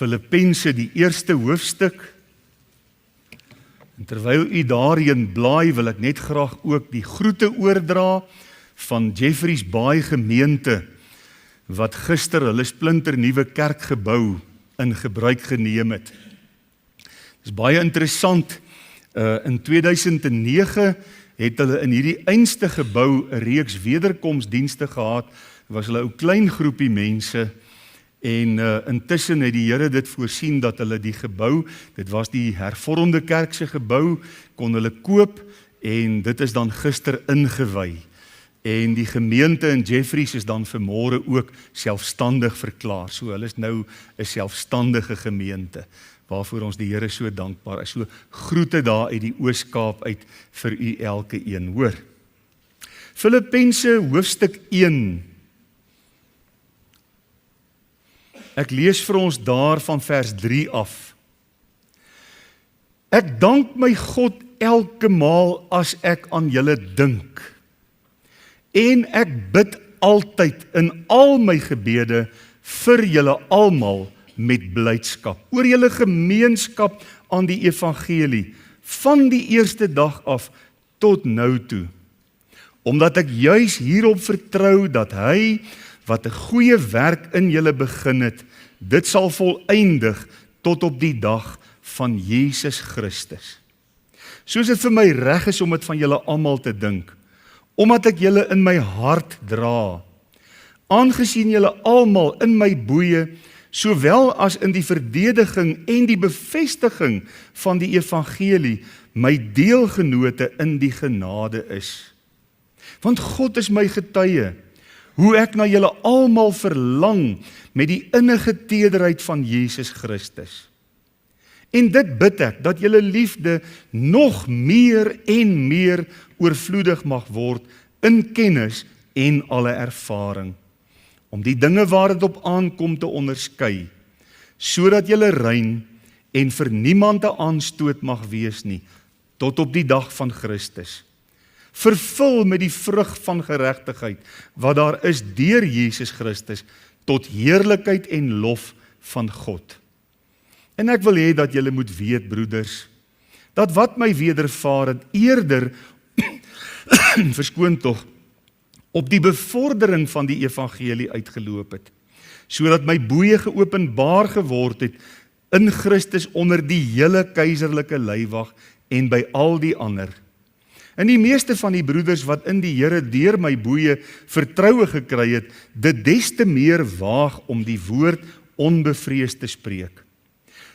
Filippense die 1ste hoofstuk. En terwyl u daarin blaai, wil ek net graag ook die groete oordra van Jeffreys Baai gemeente, wat gister hulle splinternuwe kerkgebou in gebruik geneem het. Dit is baie interessant. In 2009 het hulle in hierdie einste gebou 'n reeks wederkomsdienste gehad. Was hulle 'n klein groepie mense. En intussen het die Here dit voorsien dat hulle die gebou, dit was die hervormde kerk se gebou, kon hulle koop en dit is dan gister ingewy. En die gemeente in Jeffreys is dan vanmôre ook selfstandig verklaar. So hulle is nou 'n selfstandige gemeente, waarvoor ons die Here so dankbaar is. So groete daar uit die Oos-Kaap uit vir u elke een, hoor. Filippense hoofstuk 1. Ek lees vir ons daar van vers 3 af. Ek dank my God elke maal as ek aan julle dink. En ek bid altyd in al my gebede vir julle almal met blydskap, oor julle gemeenskap aan die evangelie, van die eerste dag af tot nou toe. Omdat ek juis hierop vertrou dat hy, wat 'n goeie werk in julle begin het, dit sal volëindig tot op die dag van Jesus Christus. Soos dit vir my reg is om dit van julle almal te dink, omdat ek julle in my hart dra, aangesien julle almal in my boeye, sowel as in die verdediging en die bevestiging van die evangelie, my deelgenote in die genade is. Want God is my getuie, hoe ek na julle almal verlang met die innige tederheid van Jesus Christus. En dit bid ek, dat julle liefde nog meer en meer oorvloedig mag word in kennis en alle ervaring, om die dinge waar dit op aankom te onderskei, sodat julle rein en vir niemand 'n aanstoot mag wees nie, tot op die dag van Christus. Vervul met die vrug van geregtigheid, wat daar is deur Jesus Christus, tot heerlikheid en lof van God. En ek wil hê dat julle moet weet, broeders, dat wat my wedervaar het eerder, verskoon tog, op die bevordering van die evangelie uitgeloop het, sodat my boeye geopenbaar geword het in Christus onder die hele keiserlike leiwag en by al die ander. En die meeste van die broeders wat in die Here deur my boeye vertroue gekry het, dit des te meer waag om die woord onbevrees te spreek.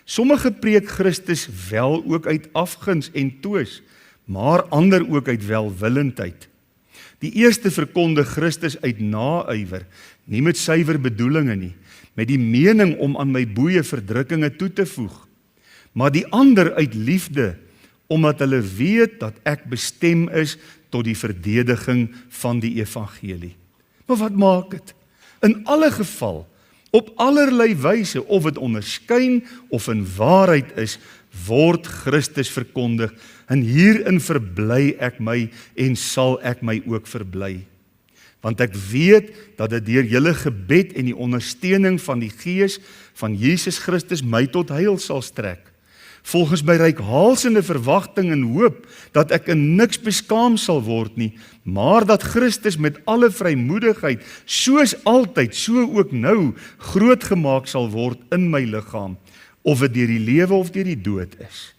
Sommige preek Christus wel ook uit afguns en toos, maar ander ook uit welwillendheid. Die eerste verkondig Christus uit naaiwer, nie met suiwer bedoelinge nie, met die mening om aan my boeye verdrukkinge toe te voeg, maar die ander uit liefde, omdat hulle weet dat ek bestem is tot die verdediging van die evangelie. Maar wat maak het? In alle geval, op allerlei wyse, of het onderskyn of in waarheid is, word Christus verkondig, en hierin verbly ek my en sal ek my ook verbly. Want ek weet dat dit deur julle gebed en die ondersteuning van die Gees van Jesus Christus my tot heil sal strek. Volgens my reikhalsende verwagting en hoop, dat ek in niks beskaam sal word nie, maar dat Christus met alle vrymoedigheid, soos altyd, so ook nou, groot gemaak sal word in my liggaam, of dit deur die lewe of deur die dood is.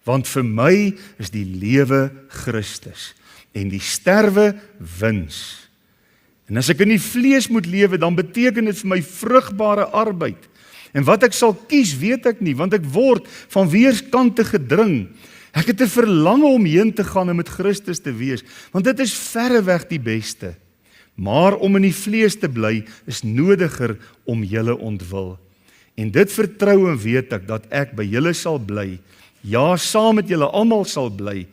Want vir my is die lewe Christus, en die sterwe wins. En as ek in die vlees moet lewe, dan beteken dit vir my vrugbare arbeid. En wat ek sal kies, weet ek nie, want ek word van weerskante gedring. Ek het 'n verlange om heen te gaan en met Christus te wees, want dit is verreweg die beste. Maar om in die vlees te bly, is nodiger om julle ontwil. En dit vertrou en weet ek, dat ek by julle sal bly, ja, saam met julle almal sal bly,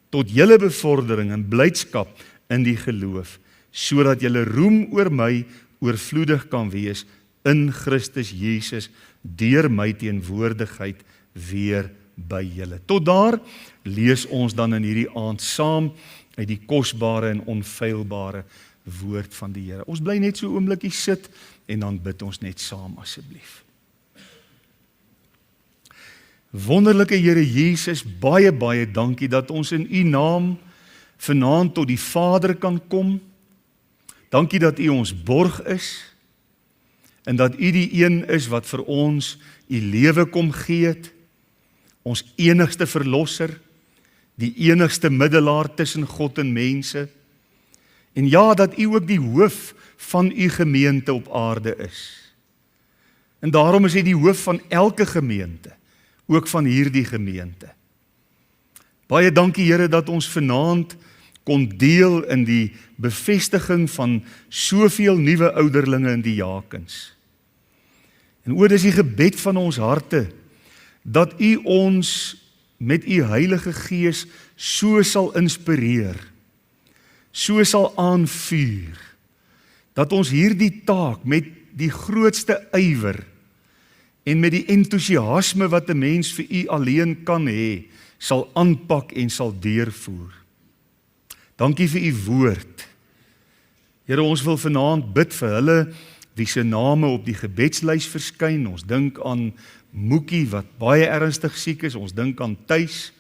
tot julle bevordering en blydskap in die geloof, sodat julle roem oor my oorvloedig kan wees, in Christus Jesus, deur my teenwoordigheid weer by julle. Tot daar lees ons dan in hierdie aand saam uit die kosbare en onfeilbare woord van die Here. Ons bly net so 'n oombliekie sit en dan bid ons net saam asseblief. Wonderlike Here Jesus, baie, baie dankie dat ons in U naam vanaand tot die Vader kan kom. Dankie dat U ons borg is en dat U die een is wat vir ons U lewe kom gee het, ons enigste verlosser, die enigste middelaar tussen God en mense. En ja, dat U ook die hoof van U gemeente op aarde is. En daarom is hy die hoof van elke gemeente, ook van hierdie gemeente. Baie dankie Here dat ons vanaand kon deel in die bevestiging van soveel nuwe ouderlinge in die Jakens. En dis die gebed van ons harte, dat U ons met U Heilige Gees so sal inspireer, so sal aanvuur, dat ons hierdie taak met die grootste ywer en met die entoesiasme wat 'n mens vir U alleen kan hê, sal aanpak en sal deurvoer. Dankie vir U woord. Here, ons wil vanaand bid vir hulle wie se name op die gebedslys verskyn. Ons dink aan Moekie wat baie ernstig siek is, ons dink aan Tuis,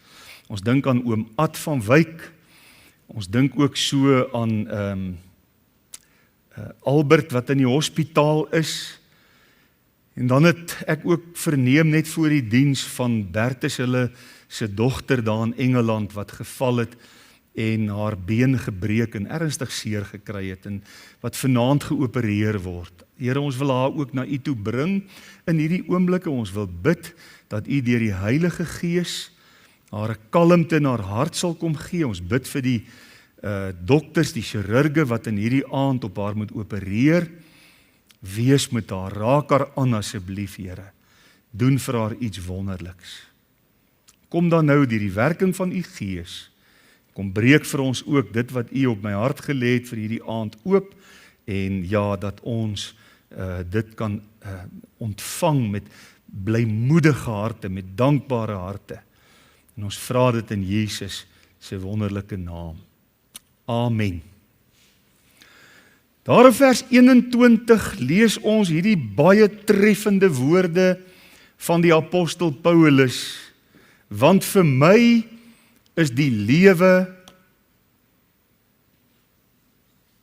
ons dink aan oom Ad van Wyk, ons dink ook so aan Albert wat in die hospitaal is, en dan het ek ook verneem net voor die diens van Bertus hulle se dogter daar in Engeland wat geval het en haar been gebreek en ernstig seer gekry het en wat vanaand geopereer word. Here, ons wil haar ook na U toe bring in hierdie oomblikke. Ons wil bid dat U deur die Heilige Gees haar 'n kalmte in haar hart sal kom gee. Ons bid vir die dokters, die chirurge wat in hierdie aand op haar moet opereer. Wees met haar, raak haar aan asseblief, Here. Doen vir haar iets wonderliks. Kom dan nou deur die werking van U Gees. Kom breek vir ons ook dit wat U op my hart gelê het vir hierdie aand oop, en ja, dat ons dit kan ontvang met blymoedige harte, met dankbare harte. En ons vra dit in Jesus se wonderlike naam. Amen. Daar in vers 21 lees ons hierdie baie treffende woorde van die apostel Paulus, want vir my is die lewe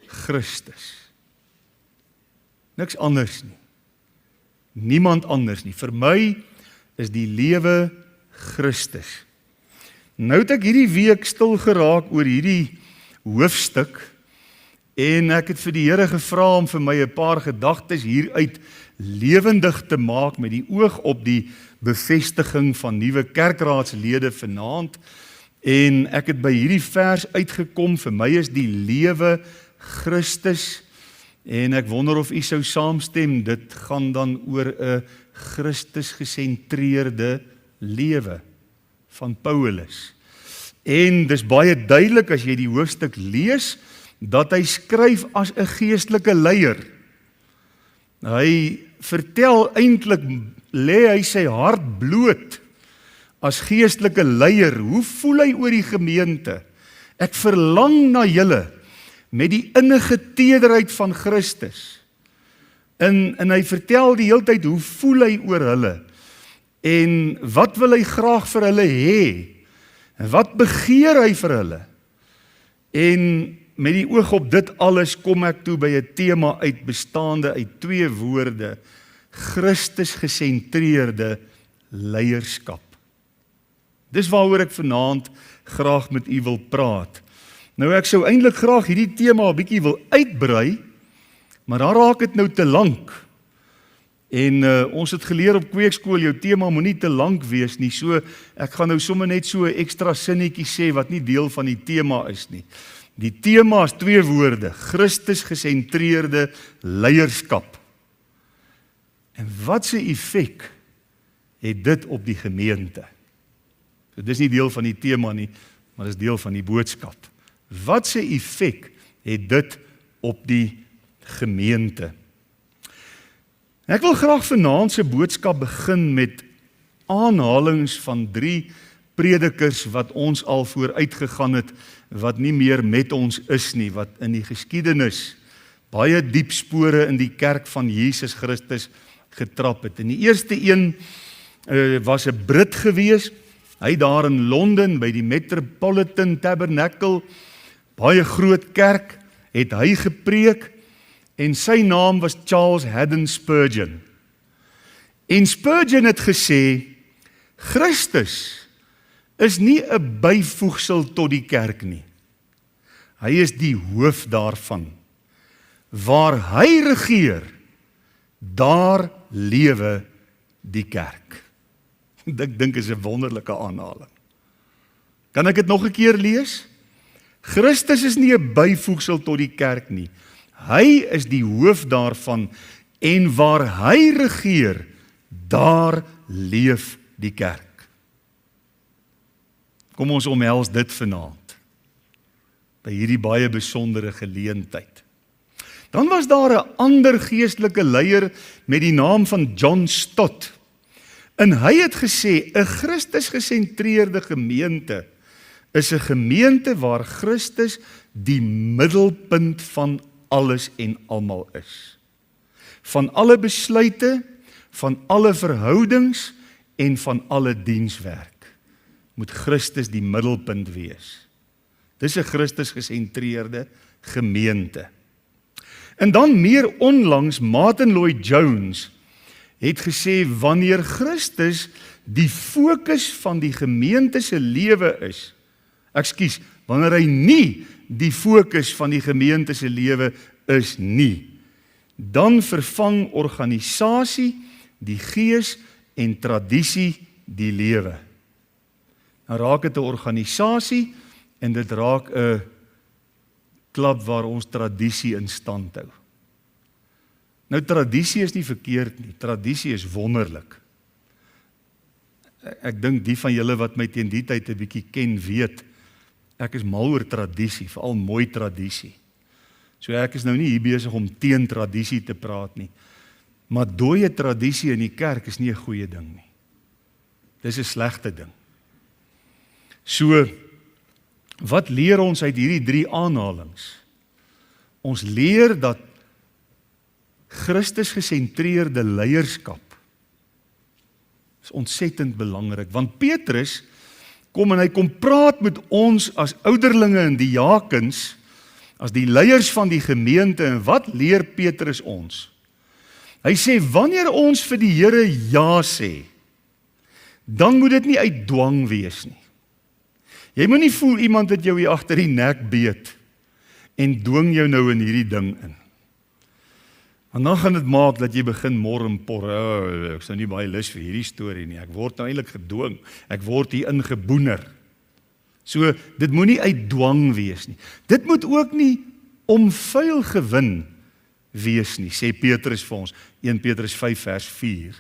Christus. Niks anders nie. Niemand anders nie. Vir my is die lewe Christus. Nou het ek hierdie week stil geraak oor hierdie hoofstuk en ek het vir die Here gevra om vir my 'n paar gedagtes hieruit lewendig te maak met die oog op die bevestiging van nuwe kerkraadslede vanaand. En ek het by hierdie vers uitgekom, vir my is die lewe Christus, en ek wonder of U sou saamstem, dit gaan dan oor 'n Christus gesentreerde lewe van Paulus. En dis baie duidelik as jy die hoofstuk lees, dat hy skryf as 'n geestelike leier. Hy vertel eintlik, lê hy sy hart bloot as geestelike leier. Hoe voel hy oor die gemeente? Ek verlang na julle met die innige tederheid van Christus. En hy vertel die hele tyd hoe voel hy oor hulle en wat wil hy graag vir hulle hê en wat begeer hy vir hulle. En met die oog op dit alles kom ek toe by 'n tema uit bestaande uit 2 woorde: Christus gesentreerde leierskap. Dis waaroor ek vanaand graag met U wil praat. Nou ek sou eintlik graag hierdie tema 'n bietjie wil uitbrei, maar dan raak dit nou te lank. En ons het geleer op kweekskool, jou tema moenie te lank wees nie, so ek gaan nou sommer net so 'n ekstra sinnetjie sê wat nie deel van die tema is nie. Die tema is 2 woorde: Christus gesentreerde leierskap. En wat se effek het dit op die gemeente? So dis nie deel van die tema nie, maar dis deel van die boodskap. Wat se effek het dit op die gemeente? Ek wil graag vanaand se boodskap begin met aanhalings van 3 predikers wat ons al vooruit gegaan het, wat nie meer met ons is nie, wat in die geskiedenis baie diep spore in die kerk van Jesus Christus getrap het. En die eerste een was 'n Brit gewees. Hy daar in Londen by die Metropolitan Tabernacle, baie groot kerk, het hy gepreek en sy naam was Charles Haddon Spurgeon. En Spurgeon het gesê, Christus is nie 'n byvoegsel tot die kerk nie. Hy is die hoof daarvan. Waar hy regeer, daar lewe die kerk. Ek dink is 'n wonderlike aanhaling. Kan ek dit nog 'n keer lees? Christus is nie 'n byvoegsel tot die kerk nie. Hy is die hoof daarvan en waar hy regeer, daar leef die kerk. Kom ons omhels dit vanaand by hierdie baie besondere geleentheid. Dan was daar 'n ander geestelike leier met die naam van John Stott. En hy het gesê, 'n Christus-gesentreerde gemeente is 'n gemeente waar Christus die middelpunt van alles en almal is. Van alle besluite, van alle verhoudings en van alle dienswerk moet Christus die middelpunt wees. Dis 'n Christus-gesentreerde gemeente. En dan meer onlangs, Martin Lloyd-Jones het gesê, wanneer Christus die fokus van die gemeente se lewe is, wanneer hy nie die fokus van die gemeente se lewe is nie, dan vervang organisasie, die gees en tradisie die lewe. Nou raak dit 'n organisasie en dit raak 'n klub waar ons tradisie in stand hou. Nou tradisie is nie verkeerd nie, tradisie is wonderlik. Ek dink die van julle wat my teen die tyd 'n bietjie ken weet, ek is mal oor tradisie, veral mooi tradisie. So ek is nou nie hier besig om teen tradisie te praat nie, maar dooie tradisie in die kerk is nie 'n goeie ding nie. Dis 'n slegte ding. So, wat leer ons uit hierdie 3 aanhalings? Ons leer dat Christus-gesentreerde leierskap is ontsettend belangrik, want Petrus kom en hy kom praat met ons as ouderlinge en diakens, as die leiers van die gemeente, en wat leer Petrus ons? Hy sê, wanneer ons vir die Here ja sê, dan moet dit nie uit dwang wees nie. Jy moet nie voel iemand het jou hier agter die nek beet en dwing jou nou in hierdie ding in. En dan gaan dit maak dat jy begin mor en por, ek is nou nie baie lus vir hierdie storie nie, ek word nou eintlik gedwing, ek word hier ingeboener. So, dit moet nie uit dwang wees nie. Dit moet ook nie om vuil gewin wees nie, sê Petrus vir ons, 1 Petrus 5 vers 4.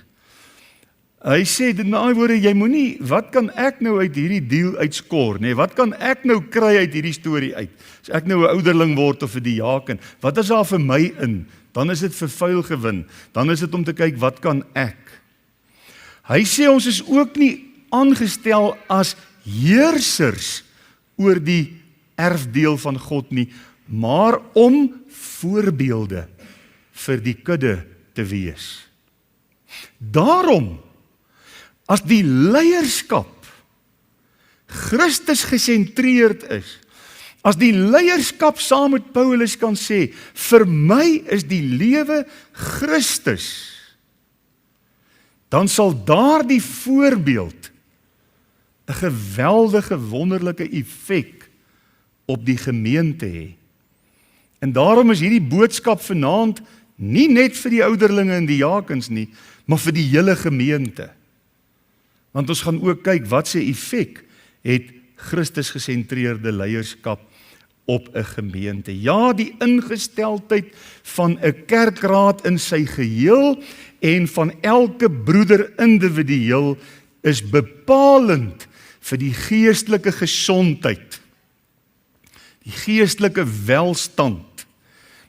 Hy sê, dit met ander woorde, jy moenie, wat kan ek nou uit hierdie deal uitskor, nee, wat kan ek nou kry uit hierdie storie uit? As ek nou 'n ouderling word of 'n diaken, wat is daar vir my in? Dan is dit vir vuil gewin, dan is dit om te kyk, wat kan ek? Hy sê, ons is ook nie aangestel as heersers oor die erfdeel van God nie, maar om voorbeelde vir die kudde te wees. Daarom, as die leierskap Christus gesentreerd is, as die leierskap saam met Paulus kan sê, vir my is die lewe Christus, dan sal daardie voorbeeld 'n geweldige, wonderlike effek op die gemeente hê. En daarom is hierdie boodskap vanaand nie net vir die ouderlinge en die diakens nie, maar vir die hele gemeente. Want ons gaan ook kyk wat se effek het Christus-gesentreerde leierskap op 'n gemeente. Ja, die ingesteldheid van 'n kerkraad in sy geheel en van elke broeder individueel is bepalend vir die geestelike gesondheid, die geestelike welstand,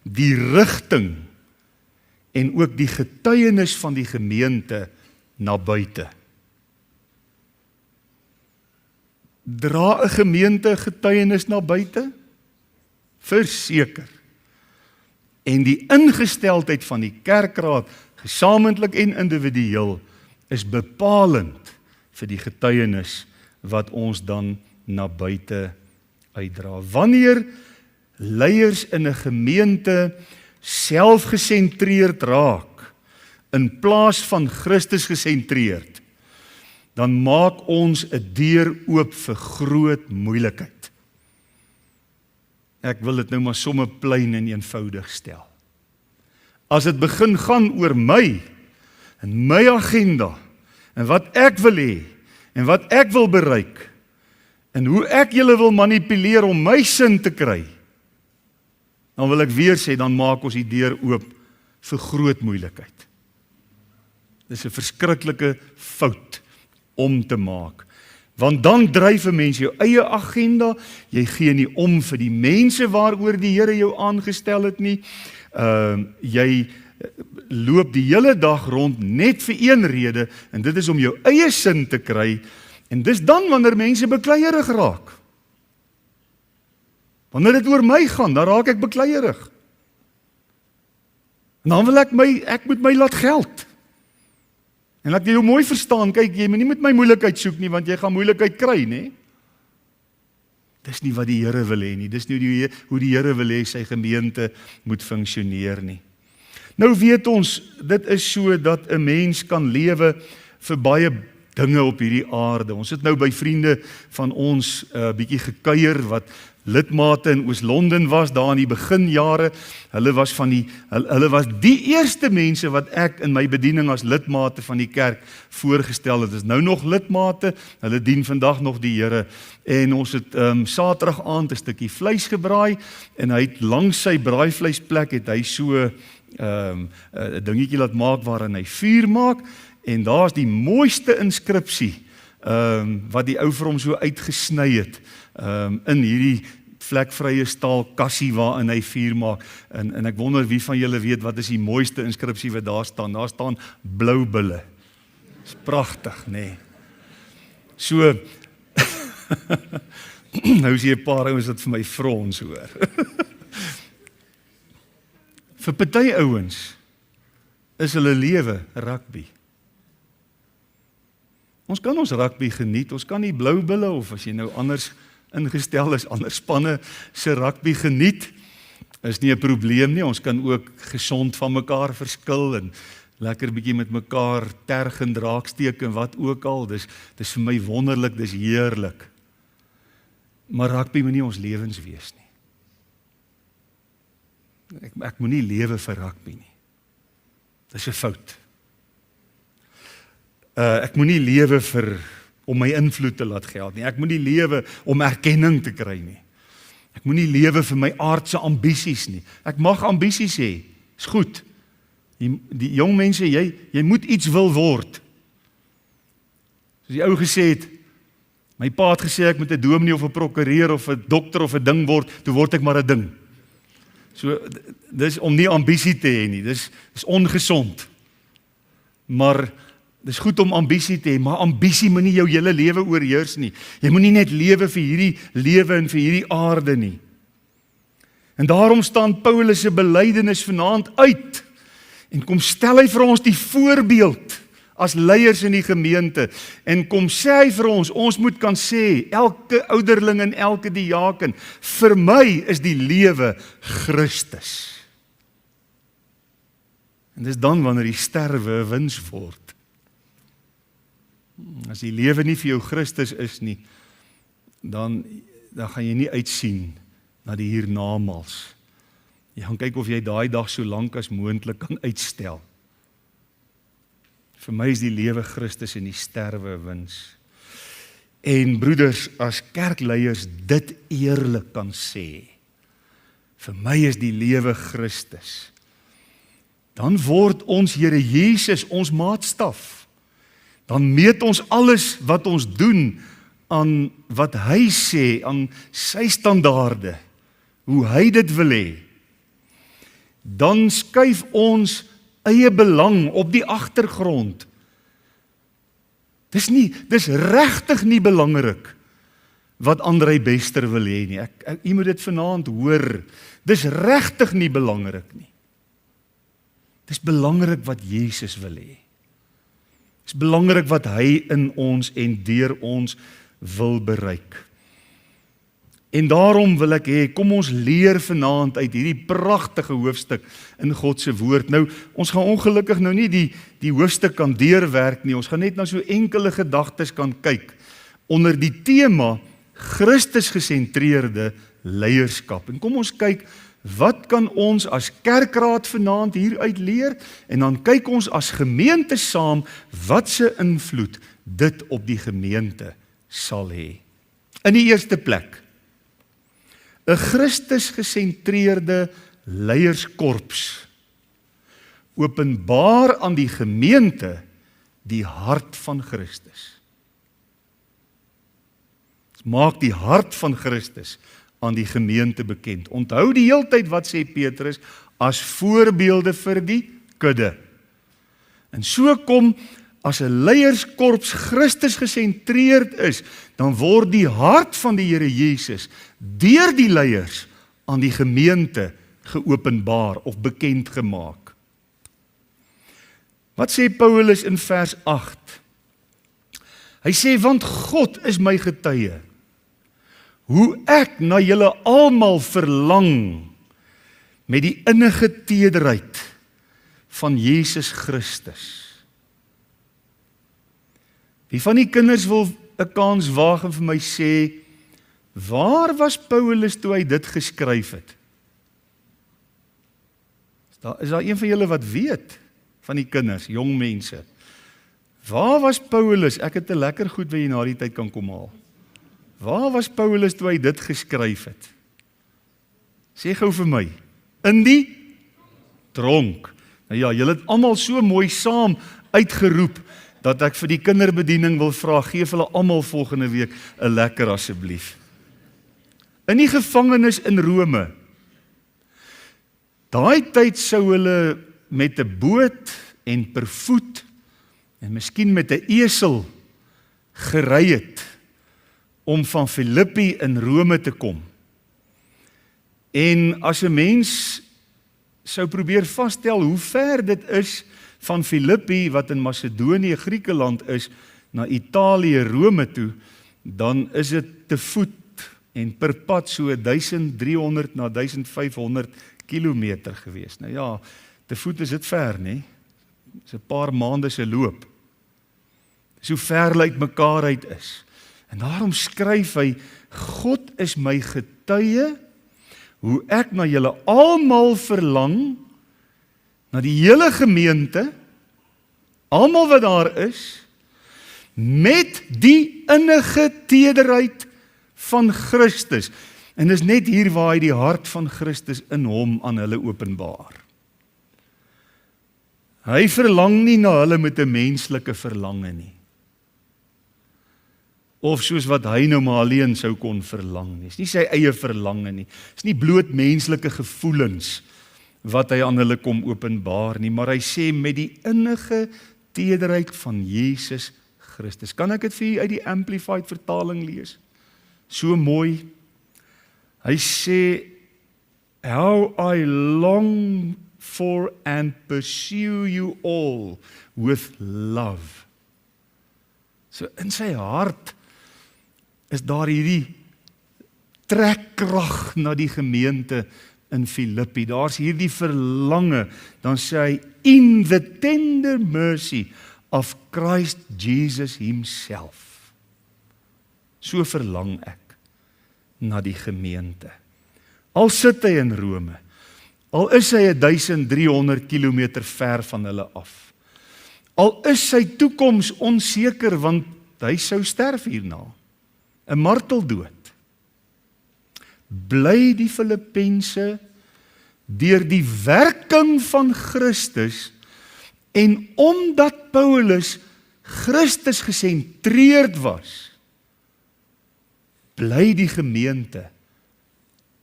die rigting en ook die getuienis van die gemeente na buite. Dra 'n gemeente getuienis na buite? Verseker. En die ingesteldheid van die kerkraad, gesamentlik en individueel, is bepalend vir die getuienis wat ons dan na buite uitdra. Wanneer leiers in 'n gemeente selfgesentreerd raak, in plaas van Christus gesentreerd, dan maak ons 'n deur oop vir groot moeilikheid. Ek wil dit nou maar sommer plain en eenvoudig stel. As dit begin gaan oor my, en my agenda, en wat ek wil hê, en wat ek wil bereik, en hoe ek julle wil manipuleer om my sin te kry, dan wil ek weer sê, dan maak ons die deur oop vir groot moeilikheid. Dis 'n verskriklike fout om te maak. Want dan dryf 'n mens jou eie agenda, jy gee nie om vir die mense waaroor die Here jou aangestel het nie. Jy loop die hele dag rond net vir een rede, en dit is om jou eie sin te kry, en dis dan wanneer mense bekleierig raak. Wanneer dit oor my gaan, dan raak ek bekleierig. En dan wil ek moet my laat geld. En ek jy jou mooi verstaan, kyk, jy moet nie met my moeilikheid soek nie, want jy gaan moeilikheid kry, nê? Dis nie wat die Here wil hê nie, dis nie hoe die Here wil hê sy gemeente moet funksioneer nie. Nou weet ons, dit is so dat 'n mens kan lewe vir baie dinge op hierdie aarde. Ons het nou by vriende van ons bietjie gekuier wat lidmate in Oos-London was daar in die beginjare. Hulle was die eerste mense wat ek in my bediening as lidmate van die kerk voorgestel het. Dit is nou nog lidmate, hulle dien vandag nog die Here. En ons het Saterdag aand 'n stukkie vleis gebraai en hy het langs sy braaivleisplek het hy so 'n dingetjie laat maak waarin hy vuur maak, en daar's die mooiste inskripsie wat die ou vir hom so uitgesny het in hierdie vlekvrye staal kassie waarin hy vuur maak, en ek wonder wie van julle weet wat is die mooiste inskripsie wat daar staan blou bulle. Dis pragtig, nê? So nou is hier 'n paar ouens wat vir my frons hoor. Vir party ouens is hulle lewe rugby. Ons kan ons rugby geniet, ons kan nie blou bulle of as jy nou anders ingestel is, ander spanne se rugby geniet, is nie 'n probleem nie. Ons kan ook gesond van mekaar verskil en lekker bietjie met mekaar terg en draaksteek en wat ook al. Dis vir my wonderlik, dis heerlik. Maar rugby moet nie ons lewens wees nie. Ek moet nie lewe vir rugby nie. Dis 'n fout. Ek moet nie lewe om my invloed te laat geld nie. Ek moet nie lewe om erkenning te kry nie. Ek moet nie lewe vir my aardse ambisies nie. Ek mag ambisies hê, is goed. Die jong mense, jy moet iets wil word. Soos die ou gesê het, my pa het gesê ek moet 'n dominee of 'n prokureur of 'n dokter of 'n ding word, toe word ek maar 'n ding. So, dis om nie ambisie te hê nie, dis ongesond. Maar dis goed om ambisie te hê, maar ambisie moet nie jou hele lewe oorheers nie. Jy moet nie net lewe vir hierdie lewe en vir hierdie aarde nie. En daarom staan Paulus se belydenis vanaand uit. En kom stel hy vir ons die voorbeeld as leiers in die gemeente. En kom sê hy vir ons moet kan sê, elke ouderling en elke diaken, vir my is die lewe Christus. En dis dan wanneer die sterwe 'n wins word. As die lewe nie vir jou Christus is nie, dan gaan jy nie uitsien na die hiernamaals. Jy gaan kyk of jy daai dag so lank as moontlik kan uitstel. Vir my is die lewe Christus en die sterwe wins. En broeders, as kerkleiers dit eerlik kan sê, vir my is die lewe Christus, dan word ons Here Jesus ons maatstaf. Dan meet ons alles wat ons doen aan wat hy sê, aan sy standaarde, hoe hy dit wil hê. Dan skuif ons eie belang op die agtergrond. Dis regtig nie belangrik wat Andrei Bester wil hê nie. Jy moet dit vanaand hoor. Dis regtig nie belangrik nie. Dis belangrik wat Jesus wil hê. Dit is belangrik wat hy in ons en deur ons wil bereik. En daarom wil ek hê, kom ons leer vanaand uit hierdie pragtige hoofstuk in God se woord. Nou, ons gaan ongelukkig nou nie die hoofstuk kan deurwerk nie. Ons gaan net na so enkele gedagtes kan kyk onder die tema Christus gesentreerde leierskap. En kom ons kyk, wat kan ons as kerkraad vanaand hieruit leer? En dan kyk ons as gemeente saam, wat se invloed dit op die gemeente sal hê. In die eerste plek, 'n Christus gesentreerde leierskorps openbaar aan die gemeente die hart van Christus. Maak die hart van Christus aan die gemeente bekend. Onthou die heeltyd wat sê Petrus, as voorbeelde vir die kudde. En so kom, as 'n leierskorps Christus gesentreerd is, dan word die hart van die Here Jesus deur die leiers aan die gemeente geopenbaar of bekend gemaak. Wat sê Paulus in vers 8? Hy sê, want God is my getuie, hoe ek na julle almal verlang met die innige tederheid van Jesus Christus. Wie van die kinders wil 'n kans waag en vir my sê, waar was Paulus toe hy dit geskryf het? Is daar een van julle wat weet van die kinders, jong mense? Waar was Paulus? Ek het 'n lekker goed wat jy na die tyd kan kom haal. Waar was Paulus toe hy dit geskryf het? Sê gou vir my. In die tronk. Nou ja, julle het almal so mooi saam uitgeroep, dat ek vir die kinderbediening wil vra, geef hulle almal volgende week 'n lekker asseblief. In die gevangenis in Rome, daai tyd sou hulle met 'n boot en per voet, en miskien met 'n esel gery het, om van Filippi in Rome te kom. En as 'n mens sou probeer vasstel hoe ver dit is van Filippi, wat in Macedonië, Griekeland is, na Italië, Rome toe, dan is dit te voet en per pad so 1300 na 1500 kilometer gewees. Nou ja, te voet is dit ver, nie? Dis 'n paar maande se loop. Dis hoe ver hulle uit mekaar uit is. En daarom skryf hy, God is my getuie, hoe ek na julle almal verlang, na die hele gemeente, almal wat daar is, met die innige tederheid van Christus. En dis net hier waar hy die hart van Christus in hom aan hulle openbaar. Hy verlang nie na hulle met 'n menslike verlange nie. Of soos wat hy nou maar alleen sou kon verlang nie. Dis nie sy eie verlange nie. Dis nie bloot menslike gevoelens wat hy aan hulle kom openbaar nie, maar hy sê met die innige tederheid van Jesus Christus. Kan ek dit vir u uit die Amplified vertaling lees? So mooi. Hy sê, how I long for and pursue you all with love. So in sy hart is daar hierdie trekkrag na die gemeente in Filippi. Daar's hierdie verlange, dan sê hy, in the tender mercy of Christ Jesus himself. So verlang ek na die gemeente. Al sit hy in Rome, al is hy 1300 kilometer ver van hulle af, al is sy toekoms onseker, want hy sou sterf hierna, 'n marteldood. Bly die Filippense deur die werking van Christus, en omdat Paulus Christus gesentreerd was, bly die gemeente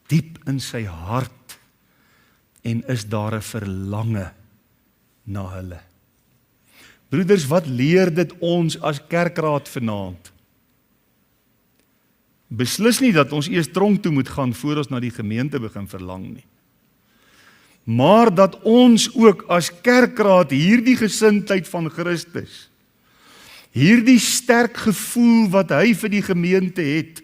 diep in sy hart, en is daar 'n verlange na hulle. Broeders, wat leer dit ons as kerkraad vanaand? Beslis nie dat ons eers tronk toe moet gaan voor ons na die gemeente begin verlang nie. Maar dat ons ook as kerkraad hierdie gesindheid van Christus Hierdie sterk gevoel wat hy vir die gemeente het,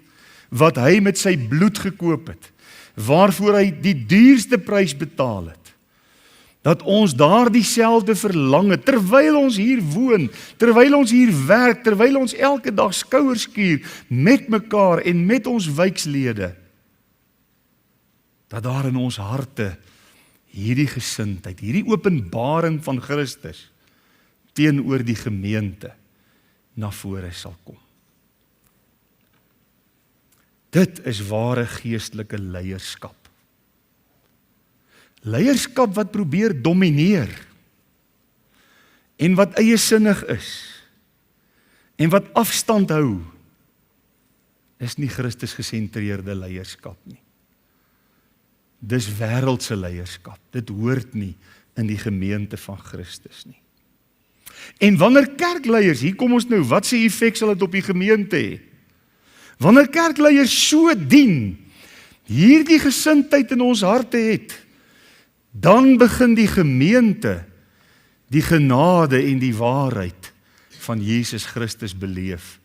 wat hy met sy bloed gekoop het, waarvoor hy die duurste prys betaal het, dat ons daar dieselfde verlange, terwyl ons hier woon, terwyl ons hier werk, terwyl ons elke dag skouers skuur met mekaar en met ons wijkslede, dat daar in ons harte hierdie gesindheid, hierdie openbaring van Christus teenoor die gemeente na vore sal kom. Dit is ware geestelike leierskap. Leierskap wat probeer domineer en wat eiesinnig is en wat afstand hou, is nie Christus gesentreerde leierskap nie. Dis wêreldse leierskap. Dit hoort nie in die gemeente van Christus nie. En wanneer kerkleiers, hier kom ons nou, wat se effek sal dit op die gemeente hê? Wanneer kerkleiers so dien, hierdie gesindheid in ons harte het, dan begin die gemeente die genade en die waarheid van Jesus Christus beleef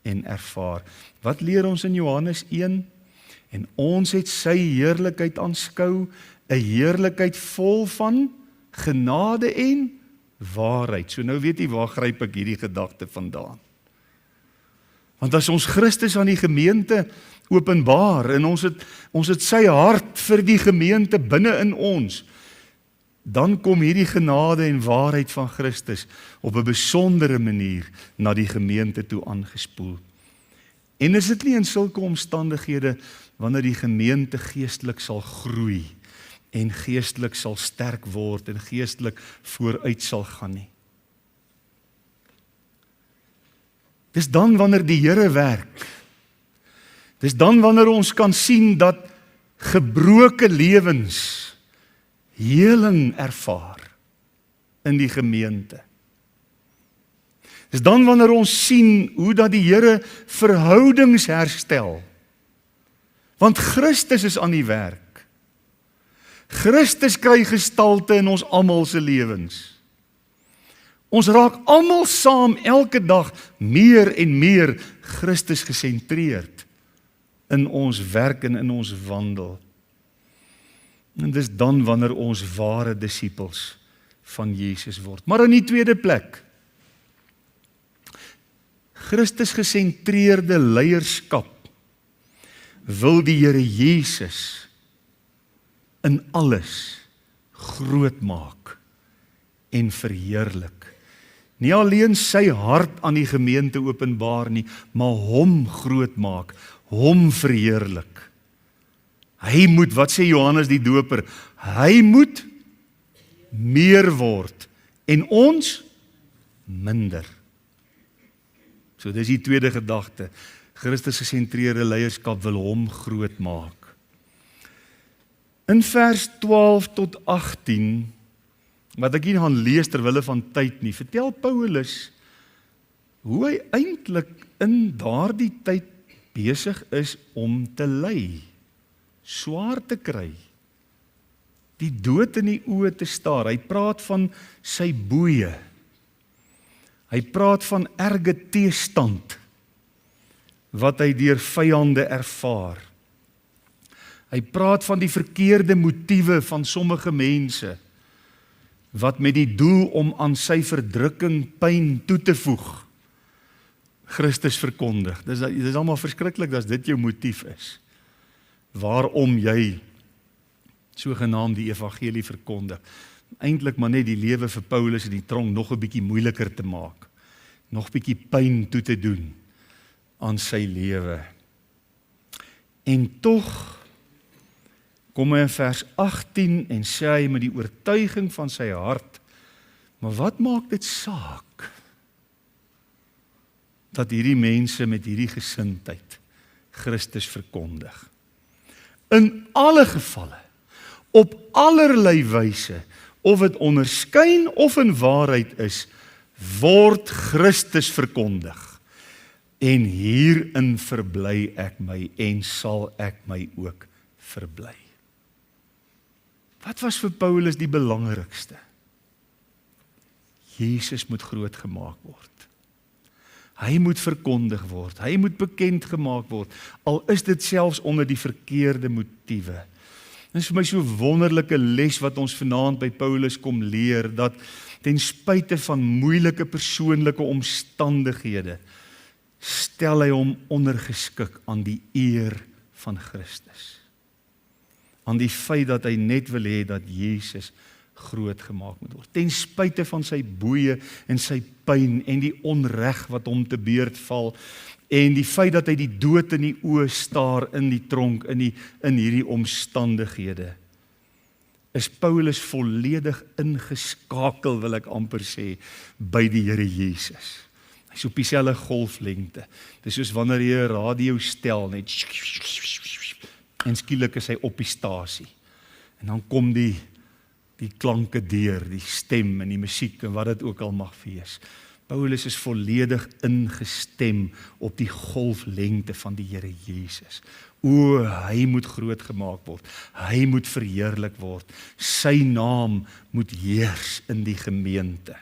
en ervaar. Wat leer ons in Johannes 1? En ons het sy heerlikheid aanskou, 'n heerlikheid vol van genade en waarheid. So nou weet jy waar gryp ek hierdie gedagte vandaan. Want as ons Christus aan die gemeente openbaar en ons het sy hart vir die gemeente binne in ons, dan kom hierdie genade en waarheid van Christus op 'n besondere manier na die gemeente toe aangespoel. En is dit nie in sulke omstandighede wanneer die gemeente geestelik sal groei en geestelik sal sterk word en geestelik vooruit sal gaan nie. Dis dan wanneer die Here werk. Dis dan wanneer ons kan sien dat gebroke lewens heling ervaar in die gemeente. Dis dan wanneer ons sien hoe dat die Here verhoudings herstel. Want Christus is aan die werk. Christus kry gestalte in ons almal se lewens. Ons raak almal saam elke dag meer en meer Christus gesentreerd in ons werk en in ons wandel. En dis dan wanneer ons ware disippels van Jesus word. Maar in die tweede plek, Christus gesentreerde leierskap wil die Here Jesus in alles groot maak en verheerlik. Nie alleen sy hart aan die gemeente openbaar nie, maar hom groot maak, hom verheerlik. Hy moet, wat sê Johannes die Doper, hy moet meer word en ons minder. So dis die tweede gedagte. Christus gesentreerde leierskap wil hom groot maak. In vers 12 tot 18, wat ek hier gaan lees terwille van tyd nie, vertel Paulus hoe hy eintlik in daardie tyd besig is om te ly, swaar te kry, die dood in die oë te staar. Hy praat van sy boeye. Hy praat van erge teestand wat hy deur vyande ervaar. Hy praat van die verkeerde motiewe van sommige mense wat met die doel om aan sy verdrukking pyn toe te voeg Christus verkondig. Dis almal verskriklik as dit jou motief is. Waarom jy sogenaamd die evangelie verkondig. Eintlik maar net die lewe vir Paulus in die tronk nog 'n bietjie moeiliker te maak. Nog bietjie pyn toe te doen aan sy lewe. En tog kom hy in vers 18 en sê hy met die oortuiging van sy hart, maar wat maak dit saak dat hierdie mense met hierdie gesindheid Christus verkondig? In alle gevalle, op allerlei wyse, of dit onderskyn of in waarheid is, word Christus verkondig. En hierin verbly ek my en sal ek my ook verbly. Wat was vir Paulus die belangrikste? Jesus moet groot gemaak word. Hy moet verkondig word, hy moet bekend gemaak word, al is dit selfs onder die verkeerde motiewe. Dit is vir my so 'n wonderlike les wat ons vanaand by Paulus kom leer, dat ten spyte van moeilike persoonlike omstandighede, stel hy hom ondergeskik aan die eer van Christus. Aan die feit dat hy net wil hê dat Jesus groot gemaak moet word. Ten spyte van sy boeye en sy pyn en die onreg wat hom te beurt val, en die feit dat hy die dood in die oë staar in die tronk, in hierdie omstandighede, is Paulus volledig ingeskakel, wil ek amper sê, by die Here Jesus. Hy is op dieselfde golflengte. Dit is soos wanneer jy 'n radio stel, net en skielik is hy op die stasie. En dan kom die klanke deur, die stem en die musiek en wat dit ook al mag wees. Paulus is volledig ingestem op die golflengte van die Here Jesus. O, hy moet groot gemaak word. Hy moet verheerlik word. Sy naam moet heers in die gemeente.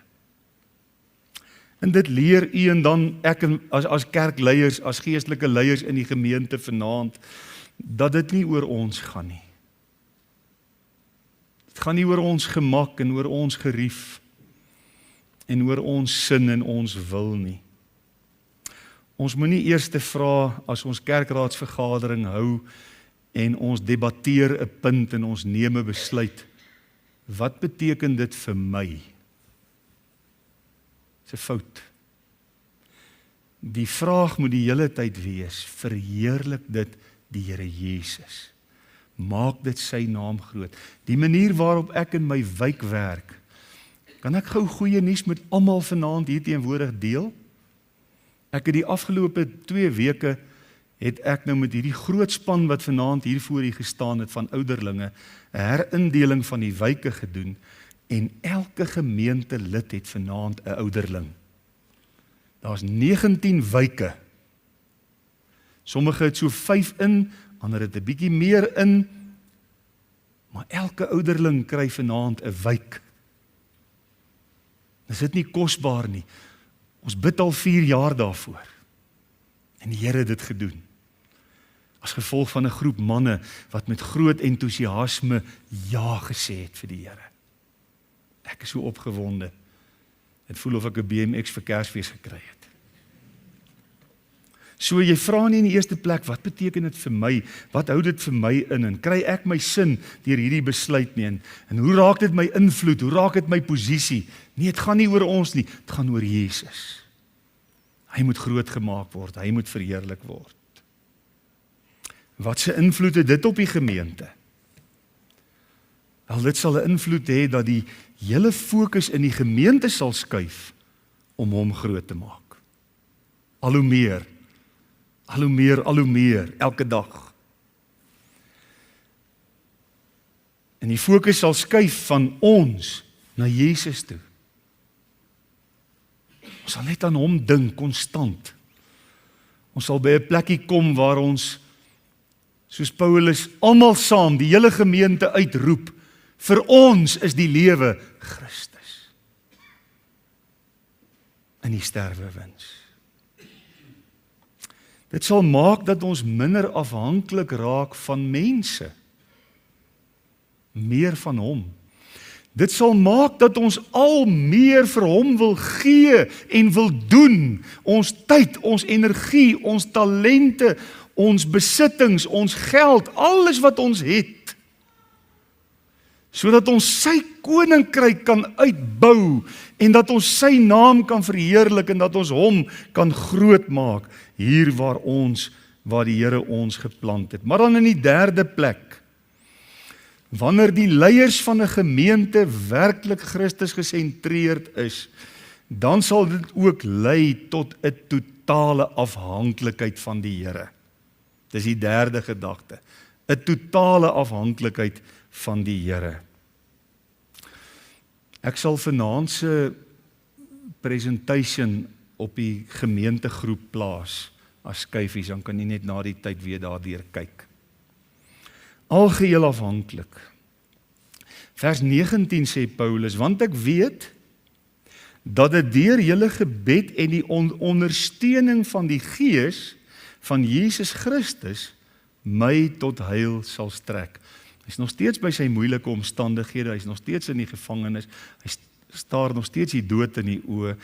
En dit leer u en dan ek as kerkleiers, as geestelike leiers in die gemeente vanaand, dat dit nie oor ons gaan nie. Dit gaan nie oor ons gemak en oor ons gerief en oor ons sin en ons wil nie. Ons moenie eers te vra as ons kerkraadsvergadering hou en ons debatteer 'n punt en ons neem 'n besluit. Wat beteken dit vir my? Dis 'n fout. Die vraag moet die hele tyd wees, verheerlik dit die Here Jesus. Maak dit sy naam groot. Die manier waarop ek in my wijk werk, kan ek gou goeie nuus met almal vanaand hier teenwoordig deel? Ek het die afgelope 2 weke, het ek nou met hierdie groot span wat vanaand hier voor hier gestaan het van ouderlinge, 'n herindeling van die wyke gedoen, en elke gemeente lid het vanaand 'n ouderling. Daar's 19 wyke. Sommige het so 5 in, ander het 'n bietjie meer in, maar elke ouderling kry vanaand 'n wyk. Is dit nie kosbaar nie? Ons bid al 4 jaar daarvoor. En die Here het dit gedoen. As gevolg van 'n groep manne wat met groot entoesiasme ja gesê het vir die Here. Ek is so opgewonde. Dit voel of ek 'n BMX vir Kersfees gekry het. So jy vra nie in die eerste plek, wat beteken dit vir my? Wat hou dit vir my in? En kry ek my sin deur hierdie besluit nie? En hoe raak dit my invloed? Hoe raak dit my posisie? Nee, het gaan nie oor ons nie, het gaan oor Jesus. Hy moet groot gemaak word, hy moet verheerlik word. Wat se invloed het dit op die gemeente? Wel, dit sal 'n invloed hê dat die hele fokus in die gemeente sal skuif om hom groot te maak. Al hoe meer, elke dag. En die fokus sal skuif van ons na Jesus toe. Ons sal net aan hom dink, konstant. Ons sal by 'n plekkie kom waar ons, soos Paulus, almal saam, die hele gemeente uitroep, vir ons is die lewe Christus. En die sterwe wins. Dit sal maak dat ons minder afhanklik raak van mense. Meer van hom. Dit sal maak dat ons al meer vir hom wil gee en wil doen. Ons tyd, ons energie, ons talente, ons besittings, ons geld, alles wat ons het. Sodat ons sy koninkryk kan uitbou en dat ons sy naam kan verheerlik en dat ons hom kan groot maak hier waar die Here ons geplant het. Maar dan in die derde plek, wanneer die leiers van 'n gemeente werklik Christus gesentreerd is, dan sal dit ook lei tot 'n totale afhanklikheid van die Here. Dis die derde gedagte, 'n totale afhanklikheid van die Here. Ek sal vanaand se presentation op die gemeentegroep plaas as skyfies, dan kan jy net na die tyd weer daardeur kyk. Algeheel afhanklik. Vers 19 sê Paulus, want ek weet dat dit deur julle gebed en die ondersteuning van die Gees van Jesus Christus my tot heil sal strek. Hy is nog steeds by sy moeilike omstandighede, hy is nog steeds in die gevangenis, hy staar nog steeds die dood in die oë,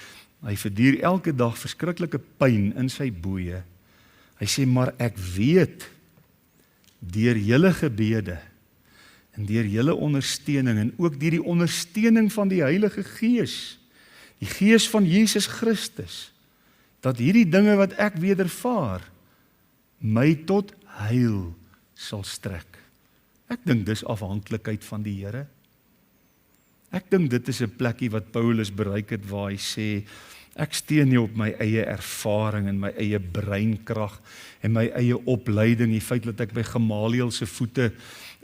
hy verduur elke dag verskriklike pyn in sy boeye. Hy sê, maar ek weet, deur julle gebede, en deur julle ondersteuning, en ook deur die ondersteuning van die Heilige Gees, die Gees van Jesus Christus, dat hierdie dinge wat ek wedervaar, my tot heil sal strek. Ek dink dis afhanklikheid van die Here. Ek dink dit is 'n plekkie wat Paulus bereik het waar hy sê, ek steun nie op my eie ervaring en my eie breinkrag en my eie opleiding, die feit dat ek by Gamaliel se voete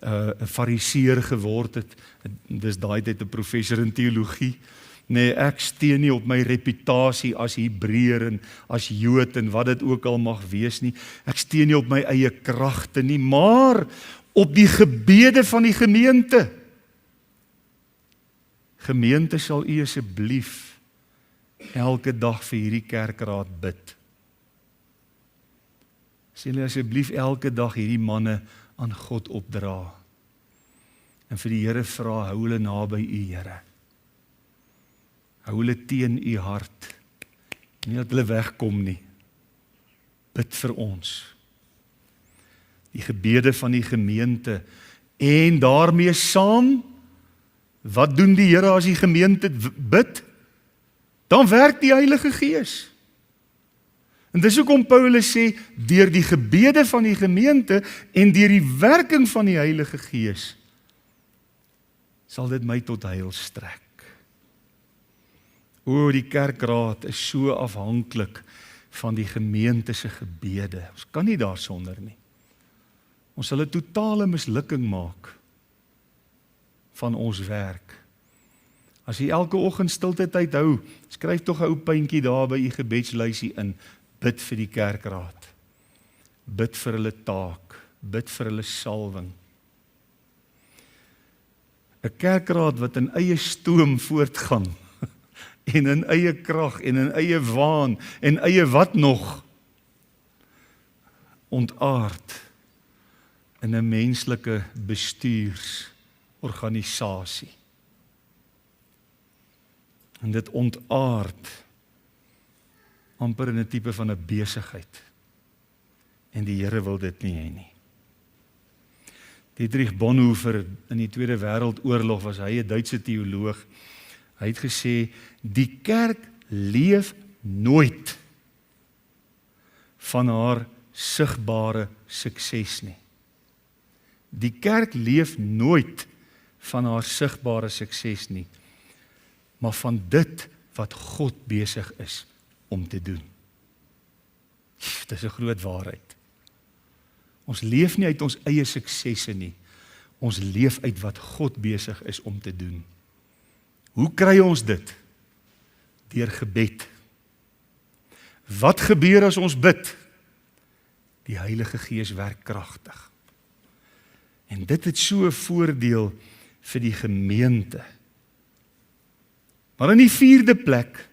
'n fariseer geword het, dis daai tyd 'n professor in teologie. Nee, ek steun nie op my reputasie as Hebreër en as Jood en wat dit ook al mag wees nie. Ek steun nie op my eie kragte nie, maar op die gebede van die gemeente. Gemeente, sal u asseblief elke dag vir hierdie kerkraad bid. Sal u asseblief elke dag hierdie manne aan God opdra. En vir die Here vra, hou hulle naby u, Here. Hou hulle teen u hart. Nie dat hulle wegkom nie. Bid vir ons. Die gebede van die gemeente. En daarmee saam, wat doen die Here as die gemeente bid? Dan werk die Heilige Gees. En dis hoekom Paulus sê, deur die gebede van die gemeente en deur die werking van die Heilige Gees, sal dit my tot heil strek. O, die kerkraad is so afhanklik van die gemeente se gebede. Ons kan nie daarsonder nie. Ons sal 'n totale mislukking maak van ons werk. As jy elke oggend stilte tyd hou, skryf tog 'n ou puntjie daar by u gebedslysie in. Bid vir die kerkraad. Bid vir hulle taak. Bid vir hulle salwing. 'n Kerkraad wat in eie stoom voortgaan en in eie krag en in eie waan en eie wat nog ontaard in 'n menslike bestuursorganisasie. En dit ontaard amper in 'n tipe van 'n besigheid. En die Here wil dit nie hê nie. Dietrich Bonhoeffer in die Tweede Wêreldoorlog was hy 'n Duitse teoloog. Hy het gesê, die kerk leef nooit van haar sigbare sukses nie. Die kerk leef nooit van haar sigbare sukses nie, maar van dit wat God besig is om te doen. Dis 'n groot waarheid. Ons leef nie uit ons eie suksesse nie. Ons leef uit wat God besig is om te doen. Hoe kry ons dit? Deur gebed. Wat gebeur as ons bid? Die Heilige Gees werk kragtig. En dit het so 'n voordeel vir die gemeente. Maar in die 4de plek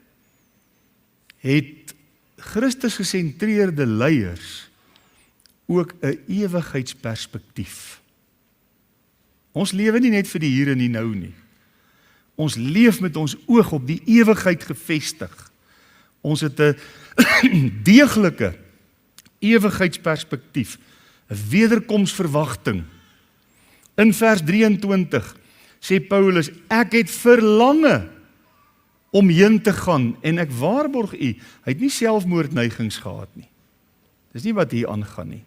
het Christus gesentreerde leiers ook 'n ewigheidsperspektief. Ons lewe nie net vir die hier en die nou nie. Ons leef met ons oog op die ewigheid gefestig. Ons het 'n deeglike ewigheidsperspektief, 'n wederkomsverwagting. In vers 23 sê Paulus, ek het verlange om heen te gaan en ek waarborg u, hy het nie selfmoordneigings gehad nie. Dis nie wat hier aangaan nie.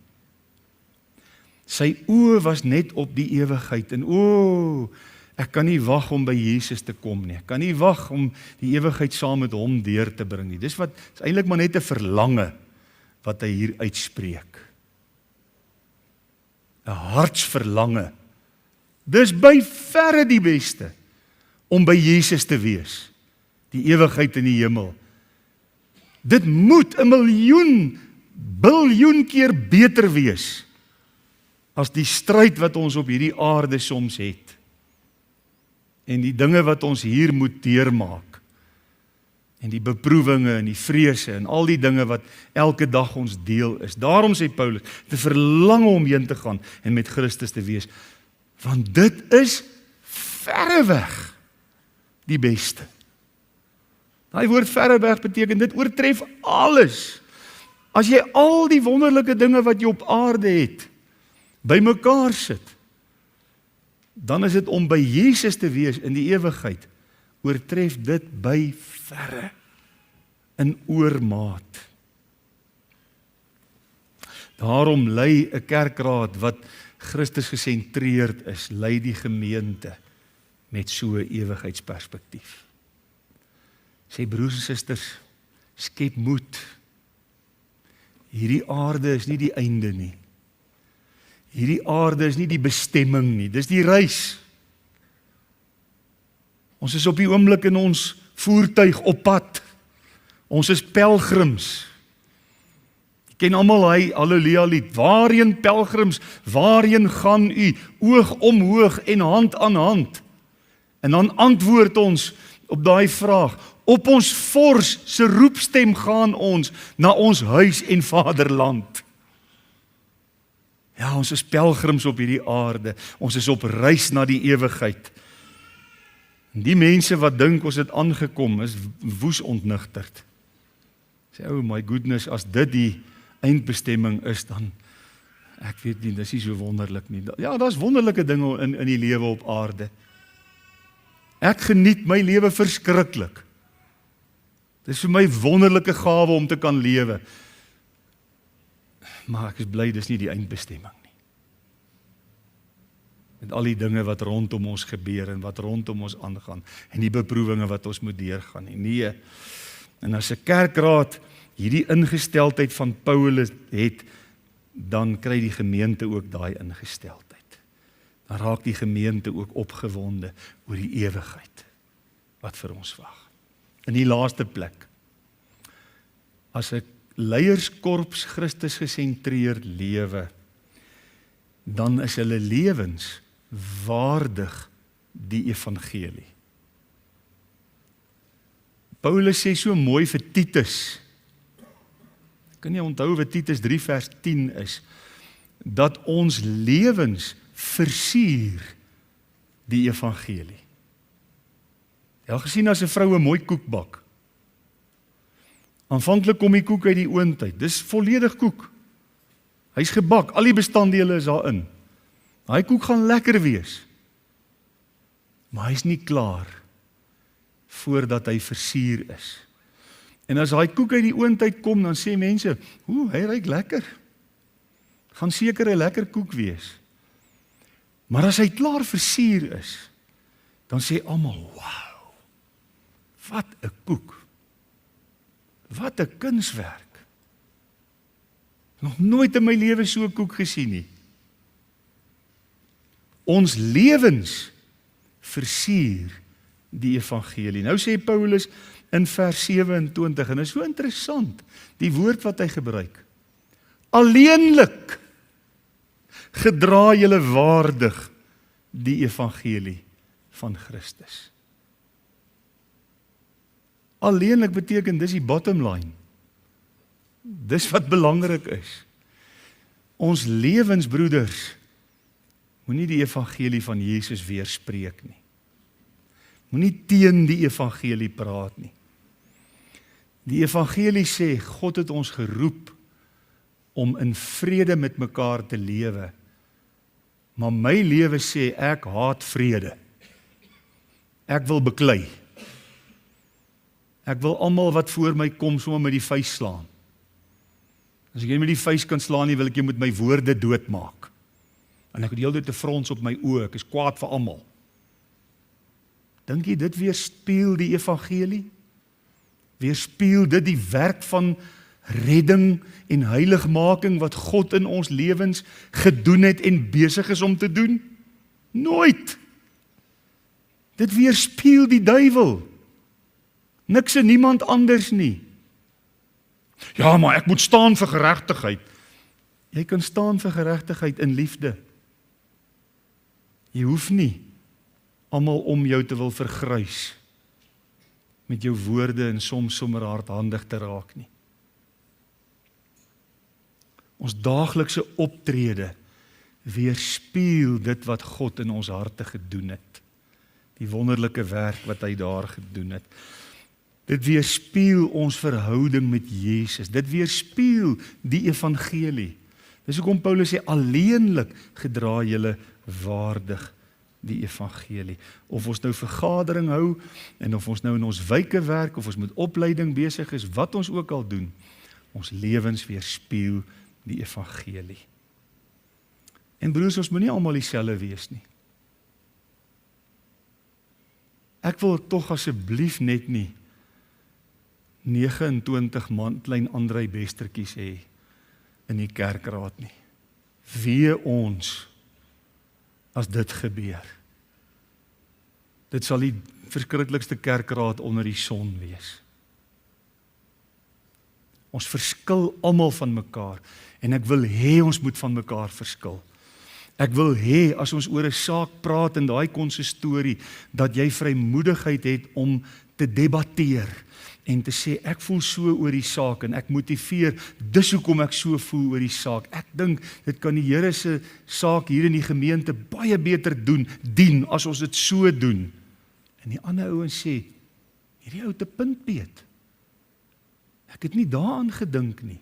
Sy oë was net op die ewigheid en ek kan nie wag om by Jesus te kom nie. Ek kan nie wag om die ewigheid saam met hom deur te bring nie. Dis eintlik maar net 'n verlange wat hy hier uitspreek. 'n Hartsverlange. Dis by verre die beste om by Jesus te wees. Die ewigheid in die hemel. Dit moet 'n miljoen, biljoen keer beter wees as die stryd wat ons op hierdie aarde soms het. En die dinge wat ons hier moet deurmaak. en die beproewinge en die vrese en al die dinge wat elke dag ons deel is. Daarom sê Paulus, te verlang om heen te gaan en met Christus te wees, want dit is verreweg die beste. Daai woord verreweg beteken, dit oortref alles. As jy al die wonderlike dinge wat jy op aarde het, bymekaar sit, dan is dit om by Jesus te wees in die ewigheid, oortref dit by verre, in oormaat. Daarom lei 'n kerkraad wat Christus gesentreerd is, lei die gemeente met so 'n ewigheidsperspektief. Sê broers en susters, skep moed. Hierdie aarde is nie die einde nie. Hierdie aarde is nie die bestemming nie, dis die reis. Ons is op die oomblik in ons voertuig op pad. Ons is pelgrims. Jy ken almal hy Halleluja lied. Waarheen pelgrims, waarheen gaan u? Oog omhoog en hand aan hand. En dan antwoord ons op daai vraag. Op ons vors se roepstem gaan ons na ons huis en vaderland. Ja, ons is pelgrims op hierdie aarde. Ons is op reis na die ewigheid. Die mense wat dink ons het aangekom, is woes ontnigterd. Sê, oh my goodness, as dit die eindbestemming is, dan, ek weet nie, dis nie so wonderlik nie. Ja, daar's wonderlike dinge in die lewe op aarde. Ek geniet my lewe verskriklik. Dis vir my wonderlike gawe om te kan lewe. Maar ek is bly, dis nie die eindbestemming nie. Met al die dinge wat rondom ons gebeur en wat rondom ons aangaan en die beproewinge wat ons moet deurgaan. Nee, en as 'n kerkraad hierdie ingesteldheid van Paulus het, dan kry die gemeente ook daai ingesteldheid. Dan raak die gemeente ook opgewonde oor die ewigheid wat vir ons wag. In die laaste plek, as 'n leierskorps Christus gesentreerd lewe, dan is hulle lewens waardig die evangelie. Paulus sê so mooi vir Titus, kan jy onthou wat Titus 3 vers 10 is, dat ons lewens versier die evangelie. Jy al gesien as 'n vrou 'n mooi koek bak. Aanvanklik kom die koek uit die oond uit. Dis volledig koek. Hy's gebak, al die bestanddele is daarin. Daai koek gaan lekker wees. Maar hy's nie klaar voordat hy versier is. En as daai koek uit die oond uitkom, dan sê mense, "Ooh, hy ruik lekker." Gaan seker 'n lekker koek wees. Maar as hy klaar versier is, dan sê almal, "Wow, wat 'n koek. Wat 'n kunswerk. Nog nooit in my lewe so 'n koek gesien nie." Ons lewens versier die evangelie. Nou sê Paulus in vers 27, en dit is so interessant, die woord wat hy gebruik. Alleenlik gedra julle waardig die evangelie van Christus. Alleenlik beteken, dis die bottom line. Dis wat belangrik is. Ons lewensbroeders, moenie die evangelie van Jesus weerspreek nie. Moenie teen die evangelie praat nie. Die evangelie sê, God het ons geroep om in vrede met mekaar te lewe. Maar my lewe sê, ek haat vrede. Ek wil beklei. Ek wil almal wat voor my kom, sommer met die vuis slaan. As ek jy met die vuis kan slaan nie, wil ek jy met my woorde doodmaak. En ek het die hele tyd 'n frons op my oë, ek is kwaad vir almal. Dink jy dit weerspieël die evangelie? Weerspieël dit die werk van redding en heiligmaking wat God in ons lewens gedoen het en besig is om te doen? Nooit. Dit weerspieël die duiwel. Niks en niemand anders nie. Ja, maar ek moet staan vir geregtigheid. Jy kan staan vir geregtigheid in liefde. Jy hoef nie almal om jou te wil vergrys. met jou woorde en soms sommer hardhandig te raak nie. Ons daaglikse optrede weerspieël dit wat God in ons harte gedoen het. Die wonderlike werk wat hy daar gedoen het. Dit weerspieël ons verhouding met Jesus. Dit weerspieël die evangelie. Dis hoekom Paulus sê, alleenlik gedra julle waardig die evangelie. Of ons nou vergadering hou, en of ons nou in ons wyke werk, of ons met opleiding besig is, wat ons ook al doen, ons lewens weerspieël die evangelie. En broers, ons moet nie almal dieselfde wees nie. Ek wil tog asseblief net nie 29 man klein Andrei Bestertjies hê in die kerkraad nie. Wee ons as dit gebeur. Dit sal die verskriklikste kerkraad onder die son wees. Ons verskil almal van mekaar en ek wil hê ons moet van mekaar verskil. Ek wil hê as ons oor 'n saak praat in daai konsistorie dat jy vrymoedigheid het om te debatteer en te sê ek voel so oor die saak en ek motiveer dis hoekom ek so voel oor die saak. Ek dink dit kan die Here se saak hier in die gemeente baie beter dien as ons dit so doen. En die ander ouens sê hierdie ou te punt beet. Ek het nie daaraan gedink nie.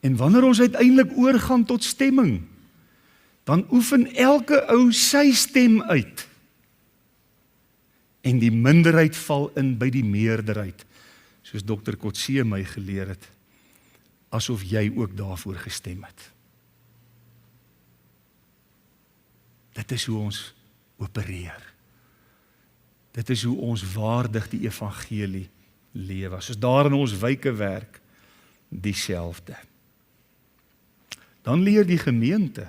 En wanneer ons uiteindelik oorgaan tot stemming, dan oefen elke ou sy stem uit. En die minderheid val in by die meerderheid, soos Dr. Kotse my geleer het, asof jy ook daarvoor gestem het. Dit is hoe ons opereer. Dit is hoe ons waardig die evangelie lewe. Soos daar in ons wyke werk, dieselfde. Dan leer die gemeente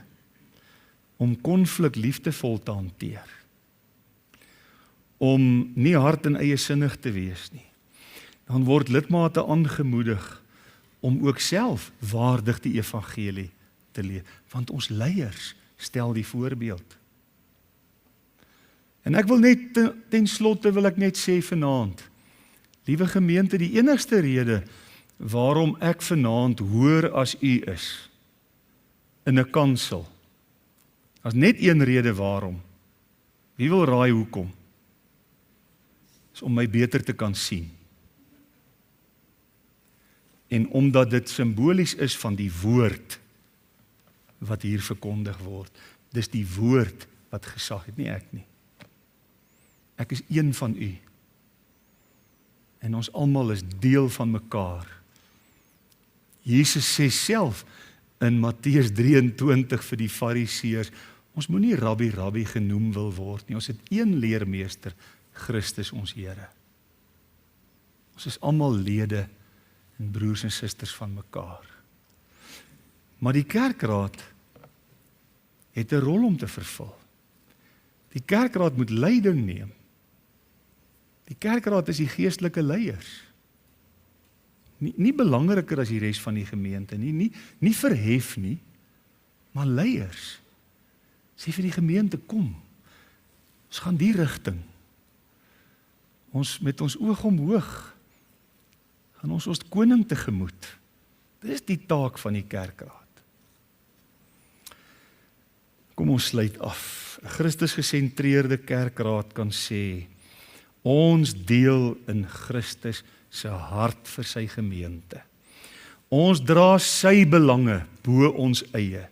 om konflik liefdevol te hanteer. Om nie hard en eiesinnig te wees nie. Dan word lidmate aangemoedig om ook self waardig die evangelie te leef, want ons leiers stel die voorbeeld. En ek wil net ten slotte wil ek net sê vanaand, liewe gemeente, die enigste rede waarom ek vanaand hoor as u is in 'n kansel, as net een rede waarom. Wie wil raai hoekom? Is om my beter te kan sien. En omdat dit simbolies is van die woord wat hier verkondig word. Dis die woord wat gesag het, nie ek nie. Ek is een van u. En ons almal is deel van mekaar. Jesus sê self in Matteus 23 vir die fariseërs, ons moenie rabbi genoem wil word nie. Ons het een leermeester, Christus ons Here. Ons is almal lede en broers en susters van mekaar. Maar die kerkraad het 'n rol om te vervul. Die kerkraad moet leiding neem. Die kerkraad is die geestelike leiers. Nie belangriker as die res van die gemeente nie verhef nie, maar leiers. Sê vir die gemeente, kom. Ons gaan die rigting. Ons met ons oog omhoog gaan ons koning tegemoet. Dit is die taak van die kerkraad. Kom ons sluit af. 'n Christus-gesentreerde kerkraad kan sê, ons deel in Christus se hart vir sy gemeente. Ons dra sy belange bo ons eie.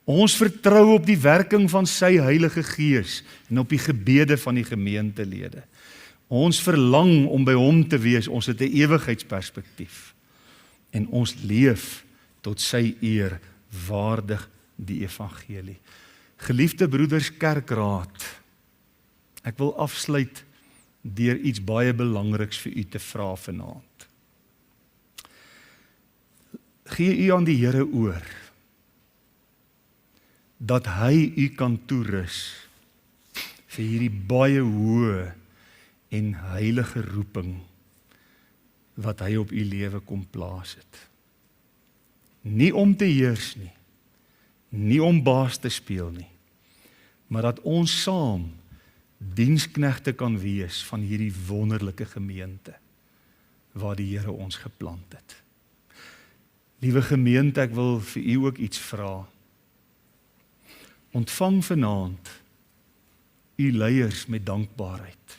Ons vertrou op die werking van sy Heilige Gees en op die gebede van die gemeentelede. Ons verlang om by hom te wees, ons het 'n ewigheidsperspektief. En ons leef tot sy eer, waardig die evangelie. Geliefde broeders kerkraad, ek wil afsluit deur iets baie belangriks vir u te vra vanaand. Gee u aan die Here oor, dat hy u kan toerus vir hierdie baie hoë en heilige roeping wat hy op u lewe kom plaas het. Nie om te heers nie om baas te speel nie, maar dat ons saam diensknegte kan wees van hierdie wonderlike gemeente waar die Here ons geplant het. Liewe gemeente, ek wil vir u ook iets vra. Ontvang vanaand u leiers met dankbaarheid.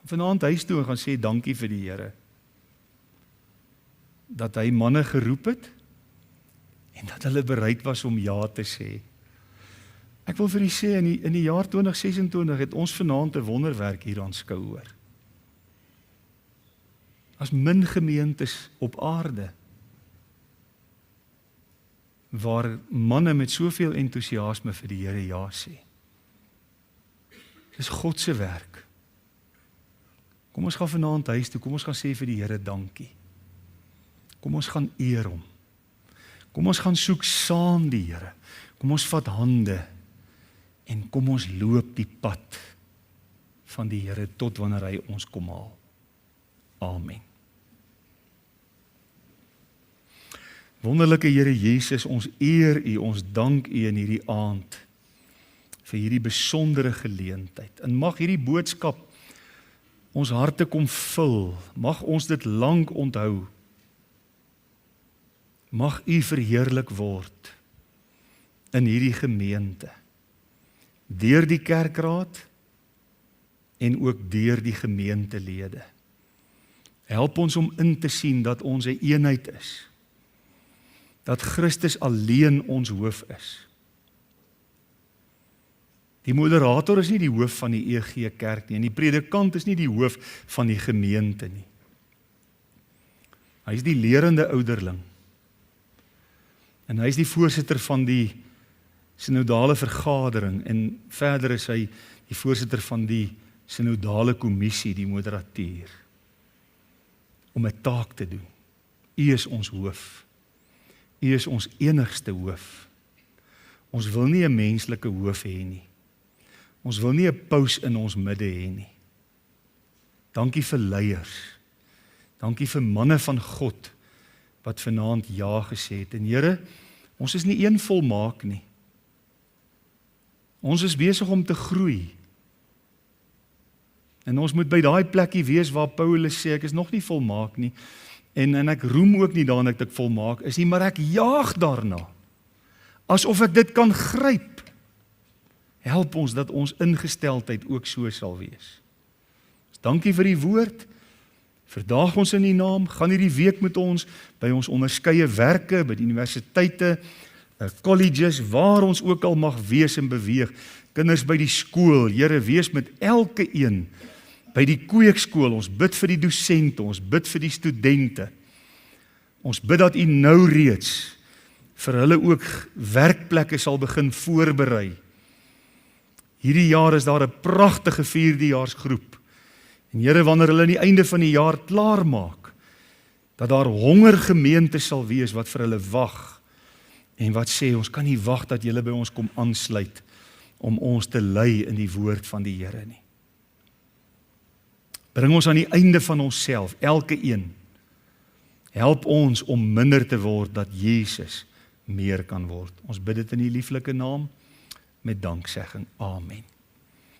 Vanaand huis toe en gaan sê dankie vir die Here. Dat hy manne geroep het en dat hulle bereid was om ja te sê. Ek wil vir u sê, in die jaar 2026 het ons vanaand 'n wonderwerk hier aanskouer. As min gemeentes op aarde, waar manne met soveel entoesiasme vir die Here ja sê. Dis God se werk. Kom ons gaan vanaand huis toe, kom ons gaan sê vir die Here dankie. Kom ons gaan eer hom. Kom ons gaan soek saam die Here. Kom ons vat hande en kom ons loop die pad van die Here tot wanneer hy ons kom haal. Amen. Wonderlike Here Jesus, ons eer u, ons dank u in hierdie aand vir hierdie besondere geleentheid. En mag hierdie boodskap ons harte kom vul, mag ons dit lank onthou. Mag u verheerlik word in hierdie gemeente, deur die kerkraad en ook deur die gemeentelede. Help ons om in te sien dat ons 'n eenheid is, dat Christus alleen ons hoof is. Die moderator is nie die hoof van die EG Kerk nie, en die predikant is nie die hoof van die gemeente nie. Hy is die lerende ouderling. En hy is die voorsitter van die synodale vergadering, en verder is hy die voorsitter van die synodale kommissie, die moderateur, om 'n taak te doen. U is ons hoof. U is ons enigste hoof. Ons wil nie 'n menslike hoof hê nie. Ons wil nie 'n paus in ons midde hê nie. Dankie vir leiers. Dankie vir manne van God wat vanaand ja gesê het. En Here, ons is nie een volmaak nie. Ons is besig om te groei. En ons moet by daai plekkie wees waar Paulus sê, ek is nog nie volmaak nie. En ek roem ook nie daarin dat ek volmaak is nie, maar ek jaag daarna. Asof ek dit kan gryp. Help ons dat ons ingesteldheid ook so sal wees. Dankie vir die woord. Verdaag ons in die naam. Gaan hierdie week met ons by ons onderskeie werke, by die universiteite, colleges, waar ons ook al mag wees en beweeg. Kinders by die skool, Here, wees met elke een. By die kweekskool, ons bid vir die dosente, ons bid vir die studente. Ons bid dat u nou reeds vir hulle ook werkplekke sal begin voorberei. Hierdie jaar is daar 'n pragtige 4dejaarsgroep. En Here, wanneer hulle aan die einde van die jaar klaar maak, dat daar hongergemeentes sal wees wat vir hulle wag en wat sê, ons kan nie wag dat julle by ons kom aansluit om ons te lei in die woord van die Here nie. Bring ons aan die einde van onsself, elke een. Help ons om minder te word, dat Jesus meer kan word. Ons bid dit in die lieflike naam met danksegging. Amen.